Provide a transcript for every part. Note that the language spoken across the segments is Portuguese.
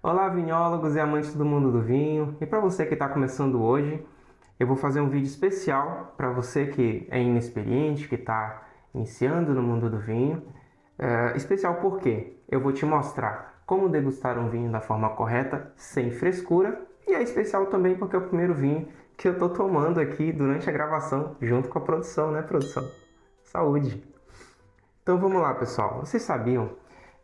Olá, vinhólogos e amantes do mundo do vinho. E para você que está começando hoje, eu vou fazer um vídeo especial para você que é inexperiente, que está iniciando no mundo do vinho. Especial porque eu vou te mostrar como degustar um vinho da forma correta, sem frescura. E é especial também porque é o primeiro vinho que eu estou tomando aqui durante a gravação, junto com a produção, né, produção? Saúde! Então vamos lá, pessoal. Vocês sabiam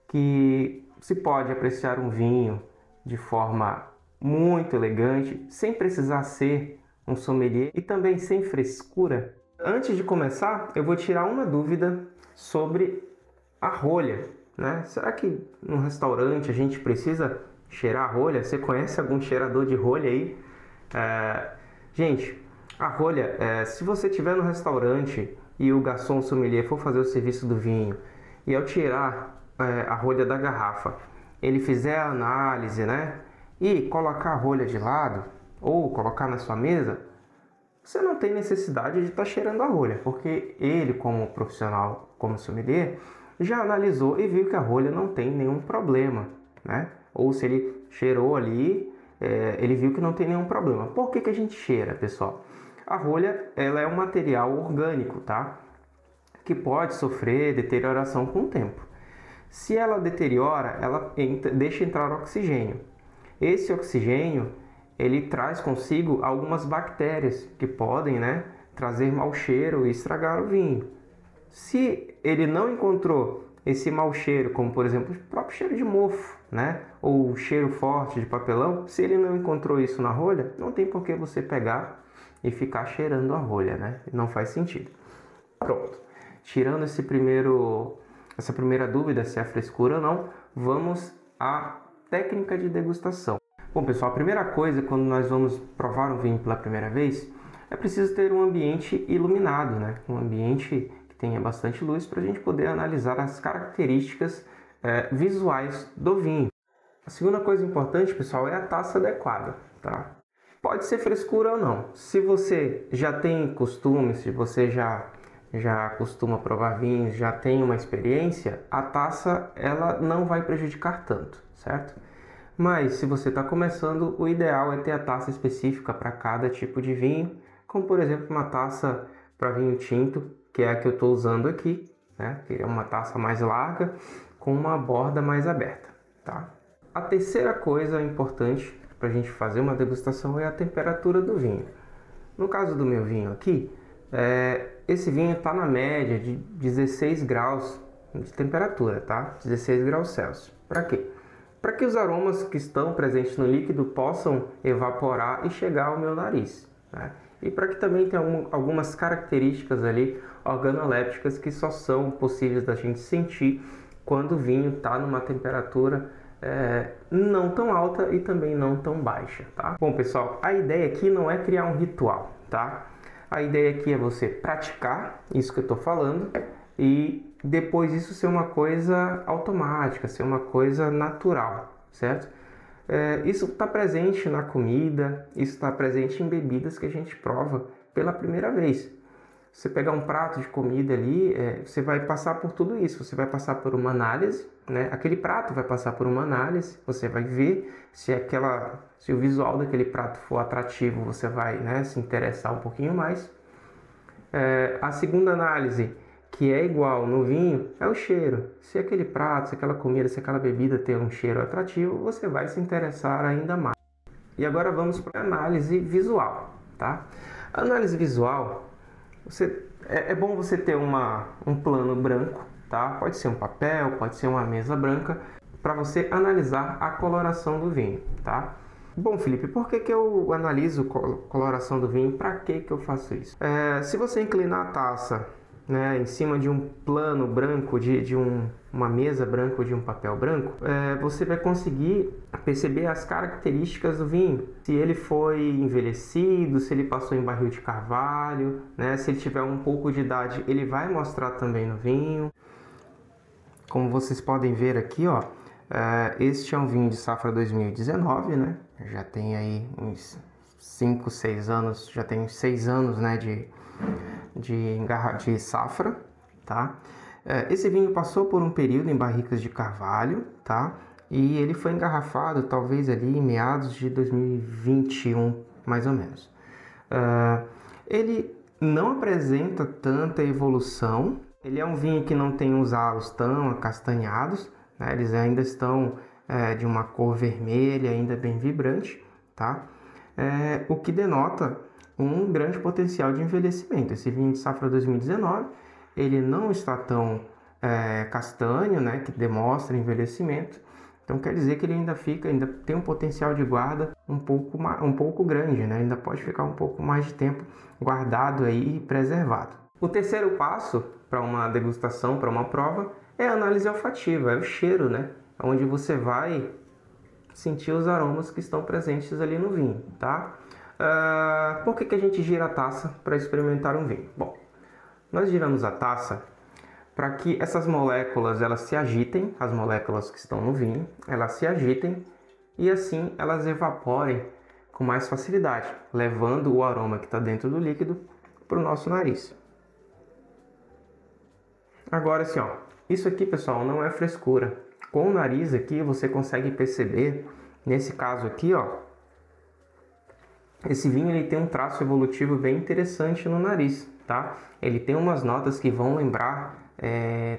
que se pode apreciar um vinho de forma muito elegante, sem precisar ser um sommelier e também sem frescura? Antes de começar, eu vou tirar uma dúvida sobre a rolha, né? Será que num restaurante a gente precisa cheirar a rolha? Você conhece algum cheirador de rolha aí? Gente, a rolha, se você estiver no restaurante e o garçom sommelier for fazer o serviço do vinho e ao tirar a rolha da garrafa, ele fizer a análise, né, e colocar a rolha de lado ou colocar na sua mesa, você não tem necessidade de estar cheirando a rolha, porque ele, como profissional, como sommelier, já analisou e viu que a rolha não tem nenhum problema, né? Ou se ele cheirou ali, ele viu que não tem nenhum problema. Por que a gente cheira, pessoal? A rolha, ela é um material orgânico, tá? Que pode sofrer deterioração com o tempo. Se ela deteriora, ela deixa entrar oxigênio. Esse oxigênio, ele traz consigo algumas bactérias que podem, né, trazer mau cheiro e estragar o vinho. Se ele não encontrou esse mau cheiro, como por exemplo o próprio cheiro de mofo, né, ou cheiro forte de papelão, se ele não encontrou isso na rolha, não tem por que você pegar e ficar cheirando a rolha, né? Não faz sentido. Pronto. Tirando essa primeira dúvida se é frescura ou não, vamos à técnica de degustação. Bom, pessoal, a primeira coisa quando nós vamos provar um vinho pela primeira vez é preciso ter um ambiente iluminado, né? Um ambiente que tenha bastante luz para a gente poder analisar as características visuais do vinho. A segunda coisa importante, pessoal, é a taça adequada, tá? Pode ser frescura ou não. Se você já tem costume, se você já costuma provar vinhos, já tem uma experiência, a taça ela não vai prejudicar tanto, certo? Mas se você está começando, o ideal é ter a taça específica para cada tipo de vinho, como por exemplo uma taça para vinho tinto, que é a que eu estou usando aqui, né? Que é uma taça mais larga com uma borda mais aberta, tá? A terceira coisa importante para a gente fazer uma degustação é a temperatura do vinho. No caso do meu vinho aqui, esse vinho está na média de 16 graus de temperatura, tá? 16 graus Celsius. Para quê? Para que os aromas que estão presentes no líquido possam evaporar e chegar ao meu nariz, né? E para que também tenha algumas características ali organolépticas que só são possíveis da gente sentir quando o vinho está numa temperatura não tão alta e também não tão baixa, tá? Bom, pessoal, a ideia aqui não é criar um ritual, tá? A ideia aqui é você praticar isso que eu estou falando e depois isso ser uma coisa automática, ser uma coisa natural, certo? Isso está presente na comida, isso está presente em bebidas que a gente prova pela primeira vez. Você pegar um prato de comida ali, você vai passar por tudo isso, você vai passar por uma análise, né? Aquele prato vai passar por uma análise, você vai ver se o visual daquele prato for atrativo, você vai, né, se interessar um pouquinho mais. A segunda análise, que é igual no vinho, é o cheiro. Se aquele prato, se aquela comida, se aquela bebida tem um cheiro atrativo, você vai se interessar ainda mais. E agora vamos para a análise visual, tá? A análise visual, é bom você ter um plano branco, tá? Pode ser um papel, pode ser uma mesa branca, para você analisar a coloração do vinho, tá? Bom, Felipe, por que eu analiso a coloração do vinho? Para que eu faço isso? Se você inclinar a taça, né, em cima de um plano branco, uma mesa branca ou de um papel branco, você vai conseguir perceber as características do vinho. Se ele foi envelhecido, se ele passou em barril de carvalho, né, se ele tiver um pouco de idade, ele vai mostrar também no vinho. Como vocês podem ver aqui, ó, este é um vinho de safra 2019, né? Já tem aí uns 5, 6 anos, já tem 6 anos, né, de safra, tá? Esse vinho passou por um período em barricas de carvalho, tá? e ele foi engarrafado talvez ali em meados de 2021, mais ou menos. Ele não apresenta tanta evolução, ele é um vinho que não tem os halos tão acastanhados, né? Eles ainda estão de uma cor vermelha, ainda bem vibrante, tá? O que denota um grande potencial de envelhecimento. Esse vinho de safra 2019, ele não está tão castanho, né? Que demonstra envelhecimento. Então quer dizer que ele ainda tem um potencial de guarda um pouco grande, né? Ainda pode ficar um pouco mais de tempo guardado aí e preservado. O terceiro passo para uma degustação, para uma prova, é a análise olfativa, é o cheiro, né? Onde você vai sentir os aromas que estão presentes ali no vinho, tá? Por que a gente gira a taça para experimentar um vinho? Bom, nós giramos a taça para que essas moléculas elas se agitem, as moléculas que estão no vinho, elas se agitem e assim elas evaporem com mais facilidade, levando o aroma que está dentro do líquido para o nosso nariz. Agora assim, ó, isso aqui, pessoal, não é frescura. Com o nariz aqui você consegue perceber, nesse caso aqui, ó, esse vinho ele tem um traço evolutivo bem interessante no nariz, tá? Ele tem umas notas que vão lembrar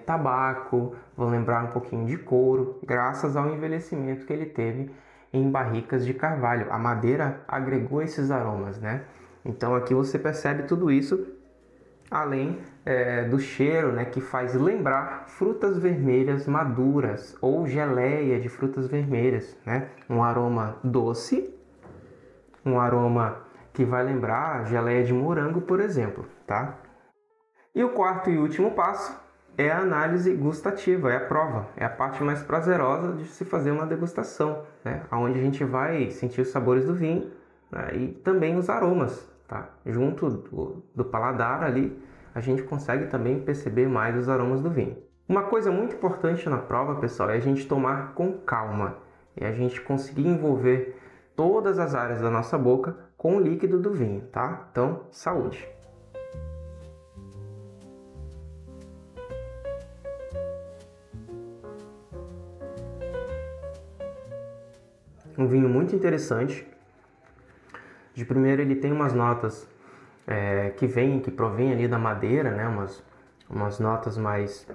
tabaco, vão lembrar um pouquinho de couro, graças ao envelhecimento que ele teve em barricas de carvalho. A madeira agregou esses aromas, né? Então aqui você percebe tudo isso, além do cheiro, né, que faz lembrar frutas vermelhas maduras ou geleia de frutas vermelhas, né? Um aroma doce, um aroma que vai lembrar geleia de morango, por exemplo, tá? E o quarto e último passo é a análise gustativa, é a prova, é a parte mais prazerosa de se fazer uma degustação, né? Onde a gente vai sentir os sabores do vinho, né? E também os aromas, tá? Junto do paladar ali, a gente consegue também perceber mais os aromas do vinho. Uma coisa muito importante na prova, pessoal, é a gente tomar com calma e a gente conseguir envolver todas as áreas da nossa boca com o líquido do vinho, tá? Então, saúde! Um vinho muito interessante. De primeiro ele tem umas notas que provém ali da madeira, né? Umas notas mais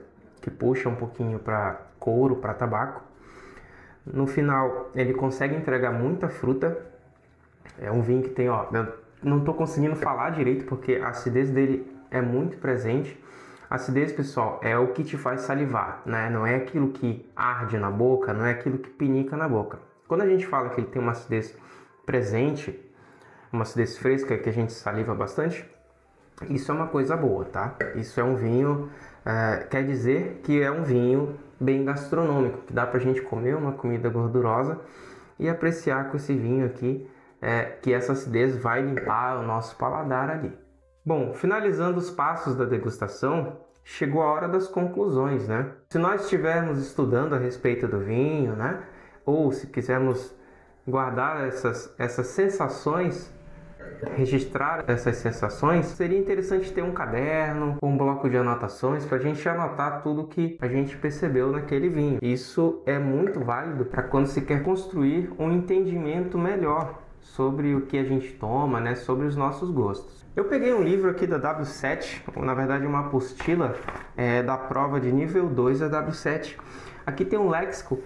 que puxam um pouquinho para couro, para tabaco. No final ele consegue entregar muita fruta. É um vinho que tem, ó, eu não estou conseguindo falar direito porque a acidez dele é muito presente. A acidez, pessoal, é o que te faz salivar, né? Não é aquilo que arde na boca, não é aquilo que pinica na boca. Quando a gente fala que ele tem uma acidez presente, uma acidez fresca, que a gente saliva bastante, isso é uma coisa boa, tá? Isso é um vinho, quer dizer que é um vinho bem gastronômico, que dá pra gente comer uma comida gordurosa e apreciar com esse vinho aqui, que essa acidez vai limpar o nosso paladar ali. Bom, finalizando os passos da degustação, chegou a hora das conclusões, né? Se nós estivermos estudando a respeito do vinho, né? Ou se quisermos guardar essas sensações, registrar essas sensações, seria interessante ter um caderno, um bloco de anotações para a gente anotar tudo que a gente percebeu naquele vinho. Isso é muito válido para quando se quer construir um entendimento melhor sobre o que a gente toma, né, sobre os nossos gostos. Eu peguei um livro aqui da W7, ou na verdade uma apostila da prova de nível 2 da W7. Aqui tem um léxico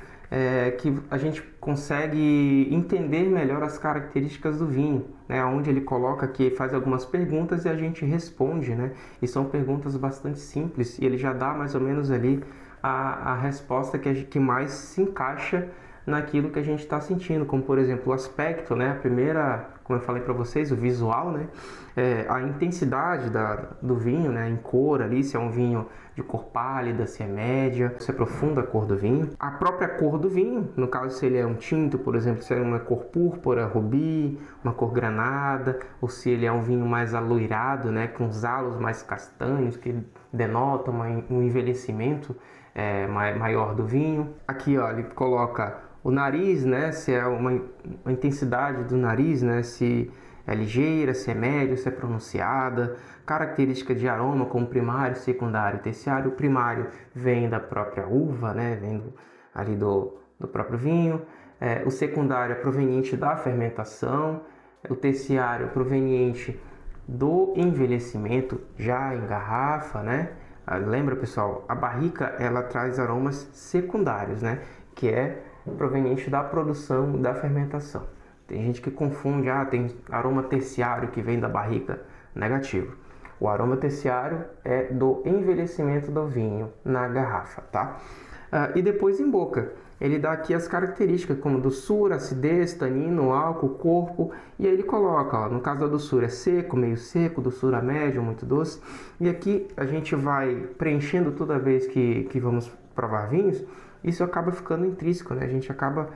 que a gente consegue entender melhor as características do vinho, né? Onde ele coloca aqui, faz algumas perguntas e a gente responde, né? E são perguntas bastante simples e ele já dá mais ou menos ali a resposta que mais se encaixa naquilo que a gente está sentindo, como por exemplo o aspecto, né? A primeira, como eu falei para vocês, o visual, né? A intensidade do vinho, né? Em cor ali, se é um vinho de cor pálida, se é média, se é profunda a cor do vinho. A própria cor do vinho, no caso se ele é um tinto, por exemplo, se é uma cor púrpura, rubi, uma cor granada, ou se ele é um vinho mais aloirado, né? Com os halos mais castanhos, que denotam um envelhecimento maior do vinho. Aqui, ó, ele coloca o nariz, né, se é uma intensidade do nariz, né, se é ligeira, se é média, se é pronunciada, característica de aroma como primário, secundário, terciário. O primário vem da própria uva, né, vem ali do do próprio vinho, o secundário é proveniente da fermentação, o terciário é proveniente do envelhecimento já em garrafa, né? Lembra, pessoal, a barrica ela traz aromas secundários, né? Que é proveniente da produção da fermentação. Tem gente que confunde, tem aroma terciário que vem da barrica. Negativo. O aroma terciário é do envelhecimento do vinho na garrafa, tá? E depois em boca. Ele dá aqui as características como doçura, acidez, tanino, álcool, corpo. E aí ele coloca, ó, no caso da doçura é seco, meio seco, doçura média, muito doce. E aqui a gente vai preenchendo toda vez que vamos provar vinhos. Isso acaba ficando intrínseco, né? A gente acaba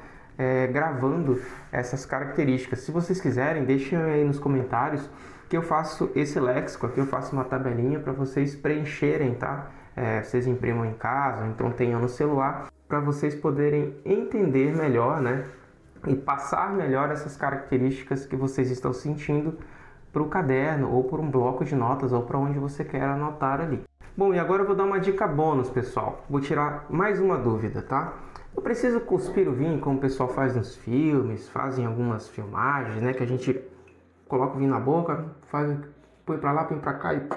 gravando essas características. Se vocês quiserem, deixem aí nos comentários que eu faço esse léxico aqui, eu faço uma tabelinha para vocês preencherem, tá? Vocês imprimam em casa, então tenham no celular, para vocês poderem entender melhor, né? E passar melhor essas características que vocês estão sentindo para o caderno, ou por um bloco de notas, ou para onde você quer anotar ali. Bom, e agora eu vou dar uma dica bônus, pessoal. Vou tirar mais uma dúvida, tá? Eu preciso cuspir o vinho como o pessoal faz nos filmes, fazem algumas filmagens, né? Que a gente coloca o vinho na boca, põe para lá, põe para cá e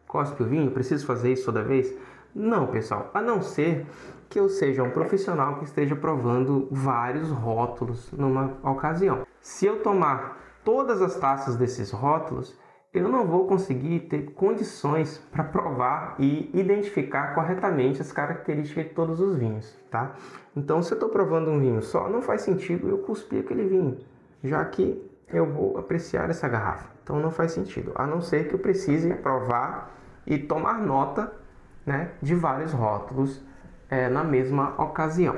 cospe o vinho. Preciso fazer isso toda vez? Não, pessoal. A não ser que eu seja um profissional que esteja provando vários rótulos numa ocasião. Se eu tomar todas as taças desses rótulos, eu não vou conseguir ter condições para provar e identificar corretamente as características de todos os vinhos, tá? Então, se eu estou provando um vinho só, não faz sentido eu cuspir aquele vinho, já que eu vou apreciar essa garrafa. Então, não faz sentido, a não ser que eu precise provar e tomar nota, né, de vários rótulos na mesma ocasião.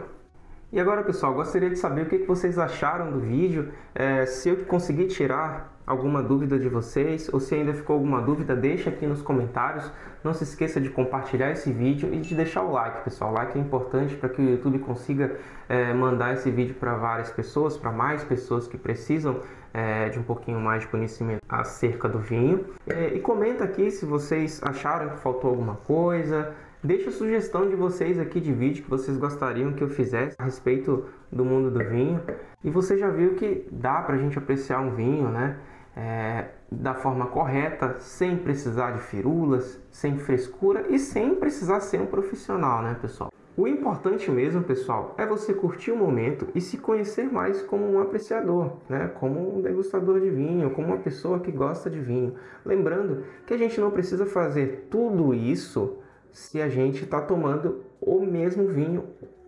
E agora, pessoal, gostaria de saber o que vocês acharam do vídeo, se eu consegui tirar alguma dúvida de vocês, ou se ainda ficou alguma dúvida, deixa aqui nos comentários. Não se esqueça de compartilhar esse vídeo e de deixar o like, pessoal. O like é importante para que o YouTube consiga mandar esse vídeo para várias pessoas, para mais pessoas que precisam de um pouquinho mais de conhecimento acerca do vinho. E comenta aqui se vocês acharam que faltou alguma coisa. Deixa a sugestão de vocês aqui de vídeo que vocês gostariam que eu fizesse a respeito do mundo do vinho. E você já viu que dá pra gente apreciar um vinho, né? Da forma correta, sem precisar de firulas, sem frescura e sem precisar ser um profissional, né, pessoal? O importante mesmo, pessoal, é você curtir o momento e se conhecer mais como um apreciador, né? Como um degustador de vinho, como uma pessoa que gosta de vinho. Lembrando que a gente não precisa fazer tudo isso se a gente está tomando o mesmo vinho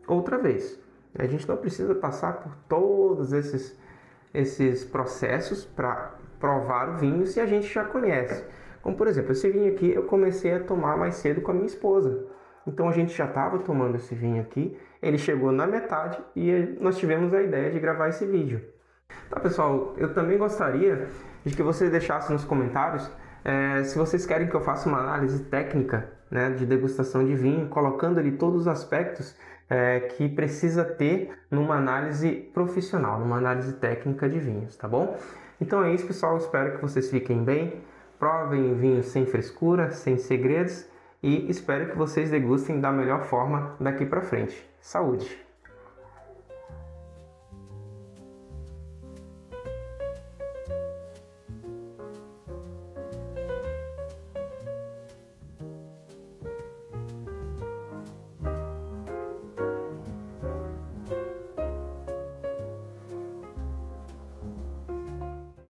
outra vez. A gente não precisa passar por todos esses processos para provar o vinho se a gente já conhece. Como, por exemplo, esse vinho aqui eu comecei a tomar mais cedo com a minha esposa. Então a gente já estava tomando esse vinho aqui, ele chegou na metade e nós tivemos a ideia de gravar esse vídeo. Tá, pessoal, eu também gostaria de que vocês deixassem nos comentários se vocês querem que eu faça uma análise técnica, né, de degustação de vinho, colocando ali todos os aspectos que precisa ter numa análise profissional, numa análise técnica de vinhos, tá bom? Então é isso, pessoal, espero que vocês fiquem bem, provem vinhos sem frescura, sem segredos, e espero que vocês degustem da melhor forma daqui para frente. Saúde!